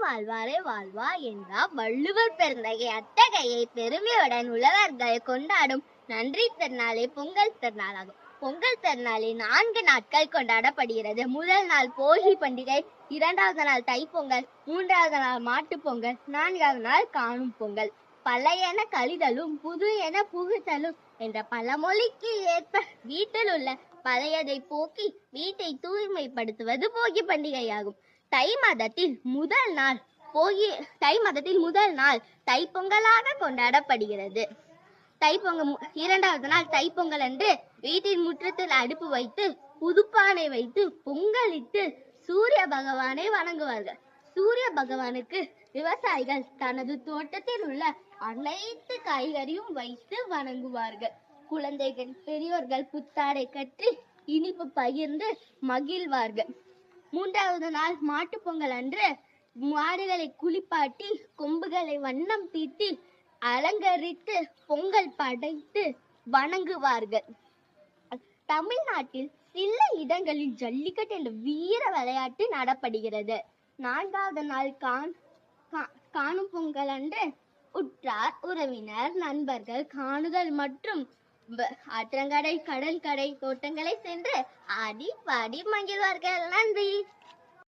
வாழ்வாரே வாழ்வா என்றார் வள்ளுவர் பெருந்தகை. அத்தகைய பெருமையுடன் உழவர்கள் கொண்டாடும் நன்றி திருநாளே பொங்கல் திருநாளாகும். பொங்கல் திருநாளே 4 நாட்கள் கொண்டாடப்படுகிறது. முதல் நாள் போகி பண்டிகை, 2வது நாள் தைப்பொங்கல், 3வது நாள் மாட்டுப் பொங்கல், 4வது நாள் காணும் பொங்கல். பழையன கழிதலும் புது என புகுதலும் என்ற பழமொழிக்கு ஏற்ப வீட்டில் உள்ள பழையதை போக்கி வீட்டை தூய்மைப்படுத்துவது போகி பண்டிகையாகும். தை மாதத்தில் முதல் நாள் தைப்பொங்கலாக கொண்டாடப்படுகிறது. தைப்பொங்கல் 2வது நாள் தைப்பொங்கல் அன்று வீட்டின் முற்றத்தில் அடுப்பு வைத்து புதுப்பானை வைத்து பொங்கலிட்டு சூரிய பகவானை வணங்குவார்கள். சூரிய பகவானுக்கு விவசாயிகள் தனது தோட்டத்தில் உள்ள அனைத்து காய்கறியும் வைத்து வணங்குவார்கள். குழந்தைகள் பெரியோர்கள் புத்தாடை கட்டி இனிப்பு பகிர்ந்து மகிழ்வார்கள். 3வது நாள் மாட்டு பொங்கல் அன்று மாடுகளை குளிப்பாட்டி கொம்புகளை வண்ணம் தீட்டி அலங்கரித்து பொங்கல் படைத்து வணங்குவார்கள். தமிழ்நாட்டில் சில இடங்களில் ஜல்லிக்கட்டு என்ற வீர விளையாட்டு நடப்படுகிறது. 4வது நாள் காணும் பொங்கல் அன்று உற்றார் உறவினர் நண்பர்கள் காணுதல் மற்றும் ஆற்றங்கரை கடற்கரை தோட்டங்களை சென்று ஆடி பாடி மகிழ்வார்கள். நன்றி.